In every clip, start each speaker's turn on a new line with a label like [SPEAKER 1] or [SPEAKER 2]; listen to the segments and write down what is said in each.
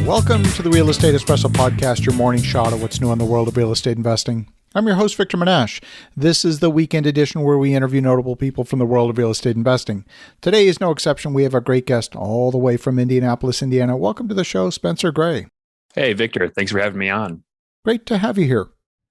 [SPEAKER 1] Welcome to the Real Estate Espresso Podcast, your morning shot of what's new in the world of real estate investing. I'm your host, Victor Menashe. This is the weekend edition where we interview notable people from the world of real estate investing. Today is no exception. We have a great guest all the way from Indianapolis, Indiana. Welcome to the show, Spencer Gray.
[SPEAKER 2] Hey, Victor. Thanks for having me on.
[SPEAKER 1] Great to have you here.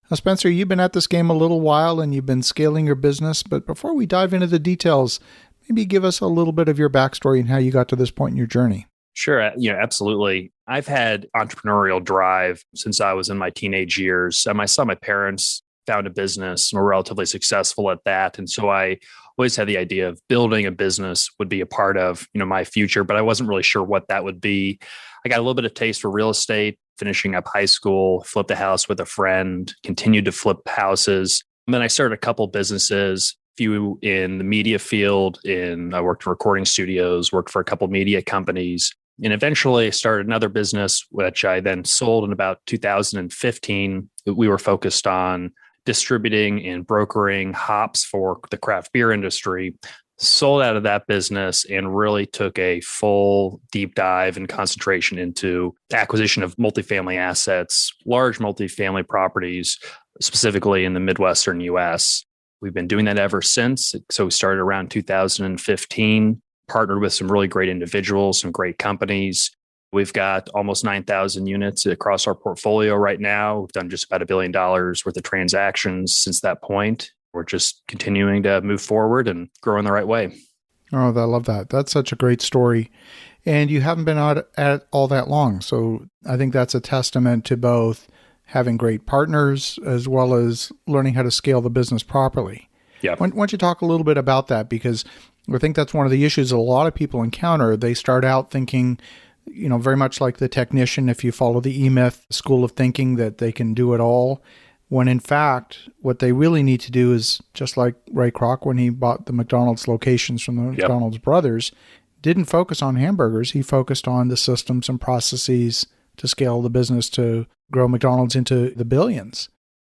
[SPEAKER 1] Now, Spencer, you've been at this game a little while and you've been scaling your business, but before we dive into the details, maybe give us a little bit of your backstory and how you got to this point in your journey.
[SPEAKER 2] Sure. Absolutely. I've had entrepreneurial drive since I was in my teenage years. I saw my parents found a business and were relatively successful at that. And so I always had the idea of building a business would be a part of, my future, but I wasn't really sure what that would be. I got a little bit of taste for real estate, finishing up high school, flipped a house with a friend, continued to flip houses. And then I started a couple businesses, few in the media field. I worked for recording studios, worked for a couple media companies. And eventually started another business, which I then sold in about 2015. We were focused on distributing and brokering hops for the craft beer industry. Sold out of that business and really took a full deep dive and concentration into acquisition of multifamily assets, large multifamily properties, specifically in the Midwestern US. We've been doing that ever since. So we started around 2015. Partnered with some really great individuals, some great companies. We've got almost 9,000 units across our portfolio right now. We've done just about $1 billion worth of transactions since that point. We're just continuing to move forward and grow in the right way.
[SPEAKER 1] Oh, I love that. That's such a great story. And you haven't been at it all that long. So I think that's a testament to both having great partners as well as learning how to scale the business properly.
[SPEAKER 2] Yeah.
[SPEAKER 1] Why don't you talk a little bit about that? Because I think that's one of the issues a lot of people encounter. They start out thinking, very much like the technician, if you follow the E-Myth school of thinking, that they can do it all, when in fact, what they really need to do is, just like Ray Kroc when he bought the McDonald's locations from the McDonald's brothers, didn't focus on hamburgers. He focused on the systems and processes to scale the business to grow McDonald's into the billions.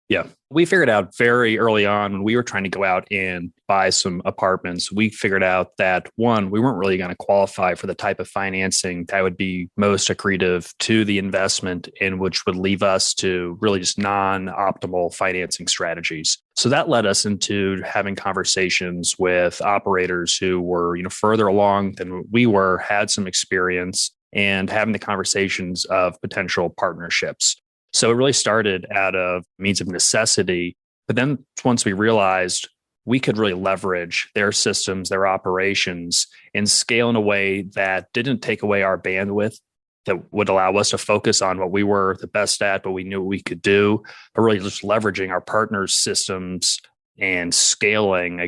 [SPEAKER 2] Yeah. We figured out very early on when we were trying to go out and buy some apartments, we figured out that one, we weren't really going to qualify for the type of financing that would be most accretive to the investment and which would leave us to really just non-optimal financing strategies. So that led us into having conversations with operators who were, further along than we were, had some experience, and having the conversations of potential partnerships. So it really started out of means of necessity. But then once we realized we could really leverage their systems, their operations, and scale in a way that didn't take away our bandwidth, that would allow us to focus on what we were the best at, but we knew we could do, but really just leveraging our partners' systems and scaling,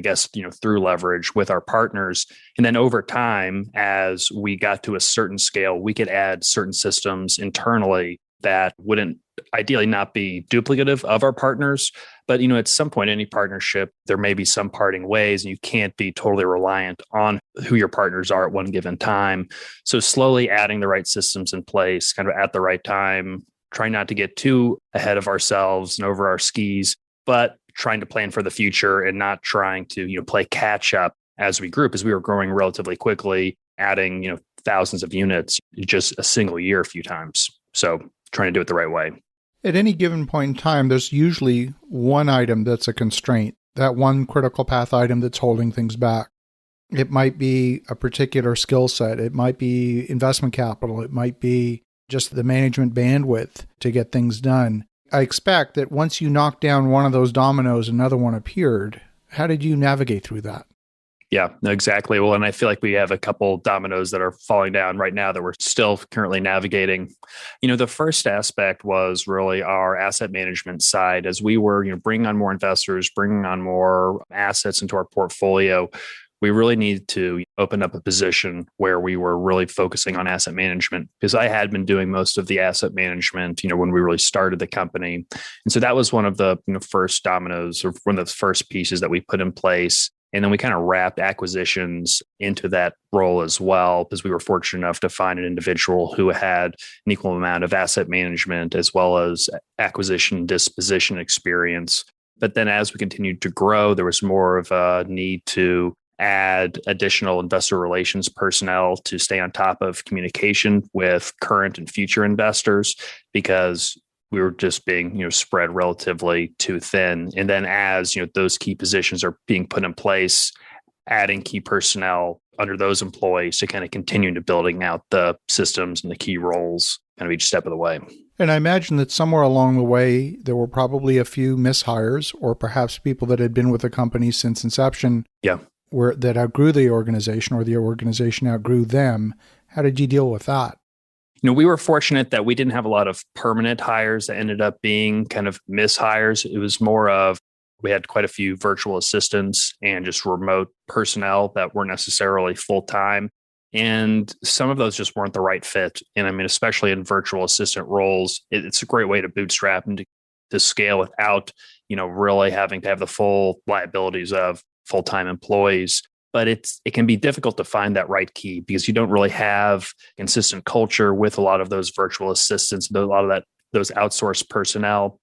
[SPEAKER 2] through leverage with our partners. And then over time, as we got to a certain scale, we could add certain systems internally that wouldn't ideally not be duplicative of our partners. But, at some point, any partnership, there may be some parting ways and you can't be totally reliant on who your partners are at one given time. So slowly adding the right systems in place, kind of at the right time, trying not to get too ahead of ourselves and over our skis, but trying to plan for the future and not trying to, play catch up as we grew, because we were growing relatively quickly, adding, thousands of units just a single year a few times. So trying to do it the right way.
[SPEAKER 1] At any given point in time, there's usually one item that's a constraint, that one critical path item that's holding things back. It might be a particular skill set. It might be investment capital. It might be just the management bandwidth to get things done. I expect that once you knocked down one of those dominoes, another one appeared. How did you navigate through that?
[SPEAKER 2] Yeah, exactly. Well, and I feel like we have a couple dominoes that are falling down right now that we're still currently navigating. The first aspect was really our asset management side. As we were, bringing on more investors, bringing on more assets into our portfolio, we really needed to open up a position where we were really focusing on asset management, because I had been doing most of the asset management, when we really started the company. And so that was one of the first dominoes, or one of the first pieces that we put in place. And then we kind of wrapped acquisitions into that role as well, because we were fortunate enough to find an individual who had an equal amount of asset management as well as acquisition disposition experience. But then as we continued to grow, there was more of a need to add additional investor relations personnel to stay on top of communication with current and future investors, because we were just being, spread relatively too thin. And then as, those key positions are being put in place, adding key personnel under those employees to kind of continue to building out the systems and the key roles kind of each step of the way.
[SPEAKER 1] And I imagine that somewhere along the way, there were probably a few mishires or perhaps people that had been with the company since inception.
[SPEAKER 2] Yeah.
[SPEAKER 1] That outgrew the organization or the organization outgrew them. How did you deal with that?
[SPEAKER 2] We were fortunate that we didn't have a lot of permanent hires that ended up being kind of mishires. It was more of, we had quite a few virtual assistants and just remote personnel that weren't necessarily full-time. And some of those just weren't the right fit. And I mean, especially in virtual assistant roles, it's a great way to bootstrap and to scale without, really having to have the full liabilities of full-time employees. But it can be difficult to find that right key because you don't really have consistent culture with a lot of those virtual assistants, a lot of those outsourced personnel.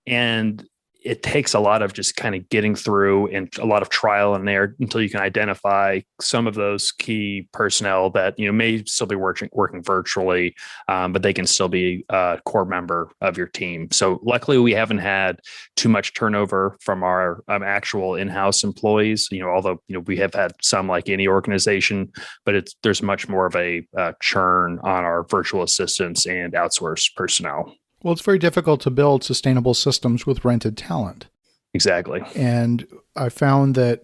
[SPEAKER 2] And it takes a lot of just kind of getting through and a lot of trial and error until you can identify some of those key personnel that, may still be working virtually, but they can still be a core member of your team. So luckily we haven't had too much turnover from our actual in-house employees, although, we have had some like any organization, but there's much more of a churn on our virtual assistants and outsourced personnel.
[SPEAKER 1] Well, it's very difficult to build sustainable systems with rented talent.
[SPEAKER 2] Exactly.
[SPEAKER 1] And I found that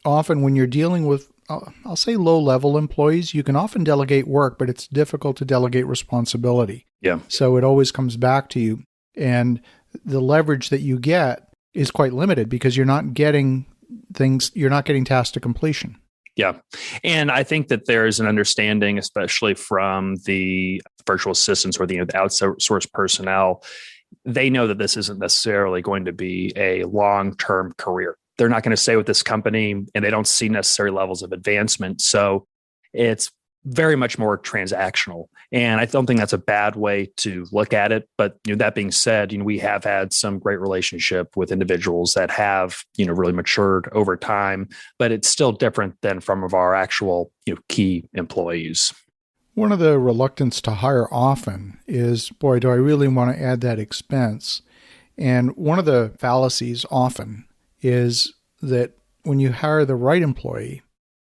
[SPEAKER 1] often when you're dealing with, I'll say low-level employees, you can often delegate work, but it's difficult to delegate responsibility.
[SPEAKER 2] Yeah.
[SPEAKER 1] So it always comes back to you. And the leverage that you get is quite limited because you're not getting tasks to completion.
[SPEAKER 2] Yeah. And I think that there's an understanding, especially from the virtual assistants or the outsourced personnel. They know that this isn't necessarily going to be a long-term career. They're not going to stay with this company and they don't see necessary levels of advancement. So it's very much more transactional. And I don't think that's a bad way to look at it. But that being said, we have had some great relationship with individuals that have, really matured over time, but it's still different than from of our actual, key employees.
[SPEAKER 1] One of the reluctance to hire often is, boy, do I really want to add that expense? And one of the fallacies often is that when you hire the right employee,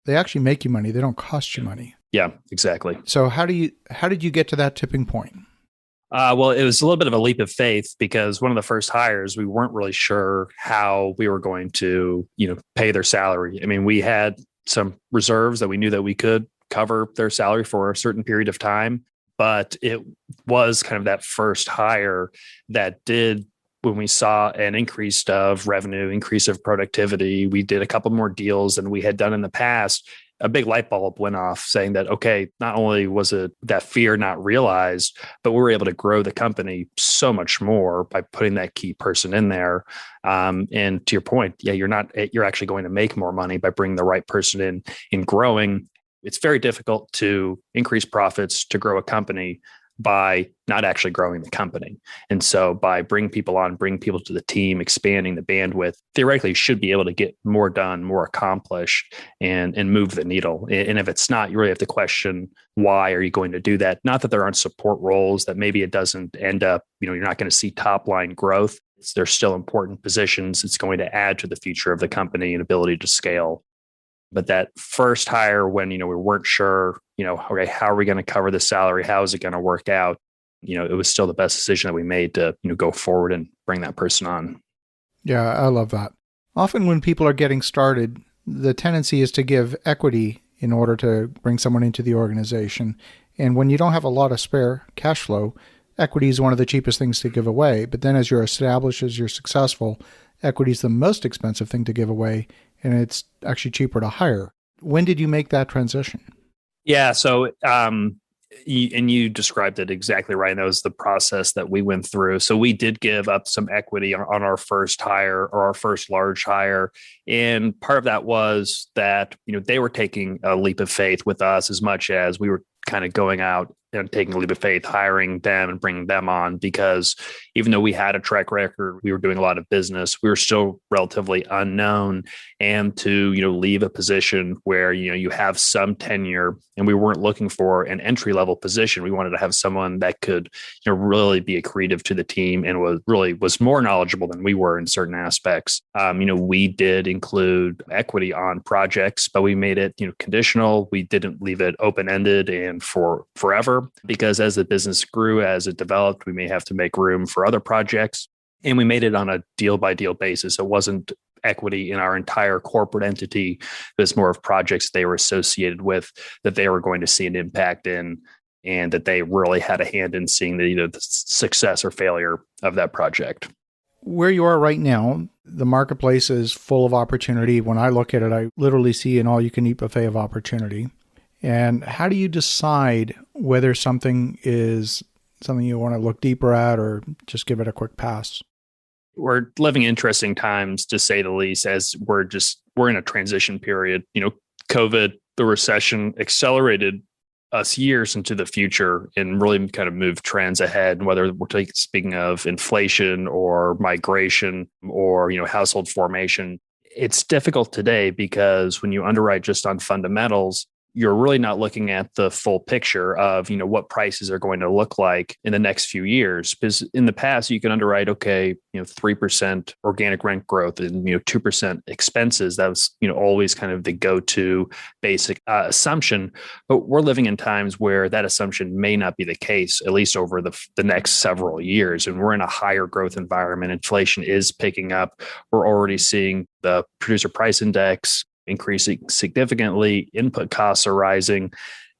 [SPEAKER 1] they actually make you money. They don't cost you money.
[SPEAKER 2] Yeah, exactly.
[SPEAKER 1] So how did you get to that tipping point?
[SPEAKER 2] Well, it was a little bit of a leap of faith because one of the first hires, we weren't really sure how we were going to, pay their salary. I mean, we had some reserves that we knew that we could cover their salary for a certain period of time, but it was kind of that first hire that did, when we saw an increase of revenue, increase of productivity, we did a couple more deals than we had done in the past. A big light bulb went off saying that, okay, not only was it that fear not realized, but we were able to grow the company so much more by putting that key person in there. And to your point, yeah, you're actually going to make more money by bringing the right person in growing. It's very difficult to increase profits to grow a company by not actually growing the company. And so by bringing people to the team, expanding the bandwidth, theoretically you should be able to get more done, more accomplished and move the needle. And if it's not, you really have to question, why are you going to do that? Not that there aren't support roles, that maybe it doesn't end up, you're not going to see top line growth. There's still important positions. It's going to add to the future of the company and ability to scale. But that first hire when, we weren't sure, okay, how are we going to cover the salary? How is it going to work out? It was still the best decision that we made to, go forward and bring that person on.
[SPEAKER 1] Yeah, I love that. Often when people are getting started, the tendency is to give equity in order to bring someone into the organization. And when you don't have a lot of spare cash flow, equity is one of the cheapest things to give away. But then as you're established, as you're successful, equity is the most expensive thing to give away. And it's actually cheaper to hire. When did you make that transition?
[SPEAKER 2] Yeah. So, you described it exactly right. And that was the process that we went through. So we did give up some equity on our first hire or our first large hire. And part of that was that, they were taking a leap of faith with us as much as we were kind of going out taking a leap of faith, hiring them and bringing them on, because even though we had a track record, we were doing a lot of business, we were still relatively unknown. And to, leave a position where, you have some tenure, and we weren't looking for an entry level position. We wanted to have someone that could, really be accretive to the team and was more knowledgeable than we were in certain aspects. We did include equity on projects, but we made it, conditional. We didn't leave it open-ended and for forever, because as the business grew, as it developed, we may have to make room for other projects. And we made it on a deal by deal basis. It wasn't equity in our entire corporate entity. It was more of projects they were associated with that they were going to see an impact in, and that they really had a hand in seeing the success or failure of that project.
[SPEAKER 1] Where you are right now, the marketplace is full of opportunity. When I look at it, I literally see an all-you-can-eat buffet of opportunity. And how do you decide whether something is something you want to look deeper at or just give it a quick pass?
[SPEAKER 2] We're living interesting times, to say the least, as we're in a transition period. COVID, the recession, accelerated us years into the future and really kind of moved trends ahead, whether we're speaking of inflation or migration or, household formation. It's difficult today because when you underwrite just on fundamentals, you're really not looking at the full picture of, what prices are going to look like in the next few years. Because in the past, you can underwrite, 3% organic rent growth and, 2% expenses. That was, always kind of the go-to basic assumption. But we're living in times where that assumption may not be the case, at least over the next several years. And we're in a higher growth environment. Inflation is picking up. We're already seeing the producer price index increasing significantly, input costs are rising,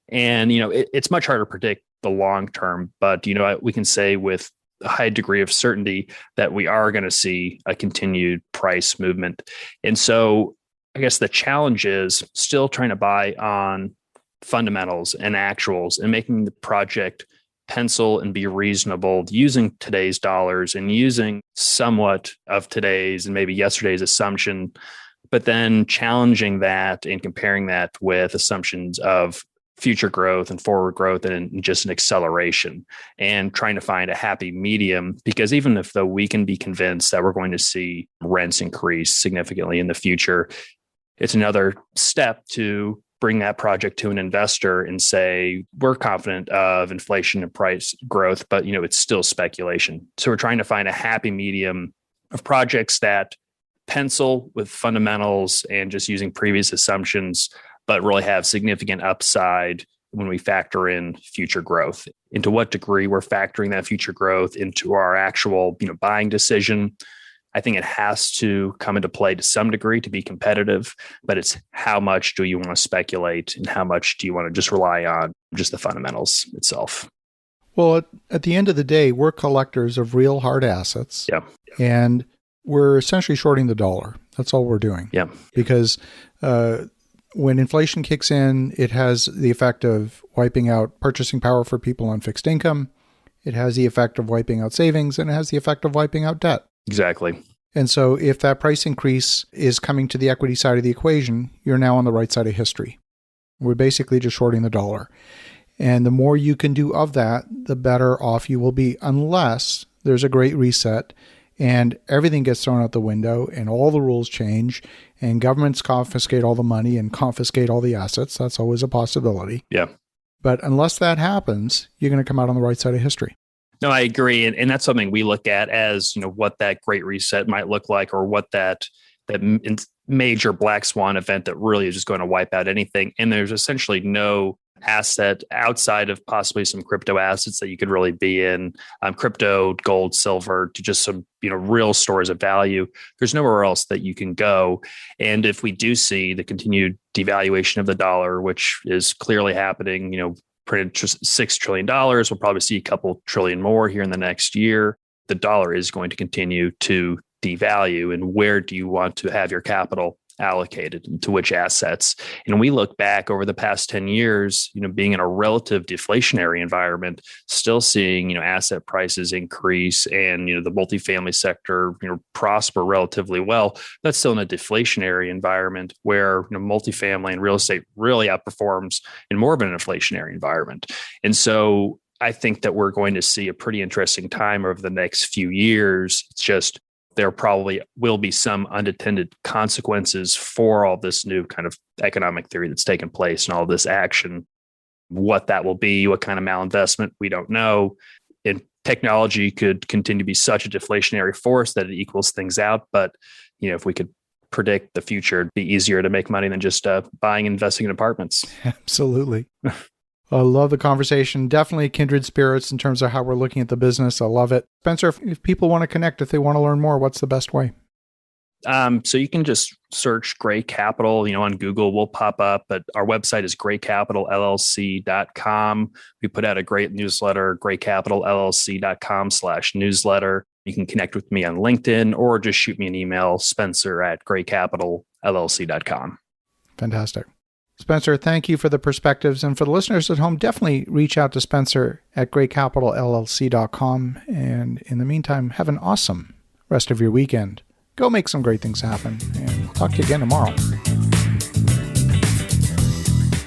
[SPEAKER 2] and it's much harder to predict the long term. But we can say with a high degree of certainty that we are going to see a continued price movement. And so I guess the challenge is still trying to buy on fundamentals and actuals and making the project pencil and be reasonable using today's dollars and using somewhat of today's and maybe yesterday's assumption, but then challenging that and comparing that with assumptions of future growth and forward growth and just an acceleration, and trying to find a happy medium. Because even if though we can be convinced that we're going to see rents increase significantly in the future, it's another step to bring that project to an investor and say, we're confident of inflation and price growth, but it's still speculation. So we're trying to find a happy medium of projects that pencil with fundamentals and just using previous assumptions, but really have significant upside when we factor in future growth. And to what degree we're factoring that future growth into our actual, buying decision, I think it has to come into play to some degree to be competitive, but it's how much do you want to speculate and how much do you want to just rely on just the fundamentals itself?
[SPEAKER 1] Well, at the end of the day, we're collectors of real hard assets.
[SPEAKER 2] Yeah.
[SPEAKER 1] And we're essentially shorting the dollar. That's all we're doing.
[SPEAKER 2] Yeah.
[SPEAKER 1] Because when inflation kicks in, it has the effect of wiping out purchasing power for people on fixed income. It has the effect of wiping out savings, and it has the effect of wiping out debt.
[SPEAKER 2] Exactly.
[SPEAKER 1] And so if that price increase is coming to the equity side of the equation, you're now on the right side of history. We're basically just shorting the dollar. And the more you can do of that, the better off you will be, unless there's a great reset and everything gets thrown out the window and all the rules change and governments confiscate all the money and confiscate all the assets. That's always a possibility.
[SPEAKER 2] Yeah.
[SPEAKER 1] But unless that happens, you're going to come out on the right side of history.
[SPEAKER 2] No, I agree. And that's something we look at as, what that great reset might look like, or what that major black swan event that really is just going to wipe out anything. And there's essentially no asset outside of possibly some crypto assets that you could really be in, crypto, gold, silver, to just some, real stores of value. There's nowhere else that you can go. And if we do see the continued devaluation of the dollar, which is clearly happening, printed $6 trillion, we'll probably see a couple trillion more here in the next year. The dollar is going to continue to devalue. And where do you want to have your capital allocated to which assets. And we look back over the past 10 years, being in a relative deflationary environment, still seeing, asset prices increase and, the multifamily sector, prosper relatively well. That's still in a deflationary environment where, multifamily and real estate really outperforms in more of an inflationary environment. And so I think that we're going to see a pretty interesting time over the next few years. It's just there probably will be some unintended consequences for all this new kind of economic theory that's taken place and all this action. What that will be, what kind of malinvestment, we don't know. And technology could continue to be such a deflationary force that it equals things out. But, if we could predict the future, it'd be easier to make money than just buying and investing in apartments.
[SPEAKER 1] Absolutely. I love the conversation. Definitely kindred spirits in terms of how we're looking at the business. I love it. Spencer, if people want to connect, if they want to learn more, what's the best way?
[SPEAKER 2] So you can just search Gray Capital, on Google, we'll pop up, but our website is graycapitalllc.com. We put out a great newsletter, graycapitalllc.com/newsletter. You can connect with me on LinkedIn or just shoot me an email, spencer@graycapitalllc.com.
[SPEAKER 1] Fantastic. Spencer, thank you for the perspectives. And for the listeners at home, definitely reach out to Spencer at graycapitalllc.com. And in the meantime, have an awesome rest of your weekend. Go make some great things happen. And we'll talk to you again tomorrow.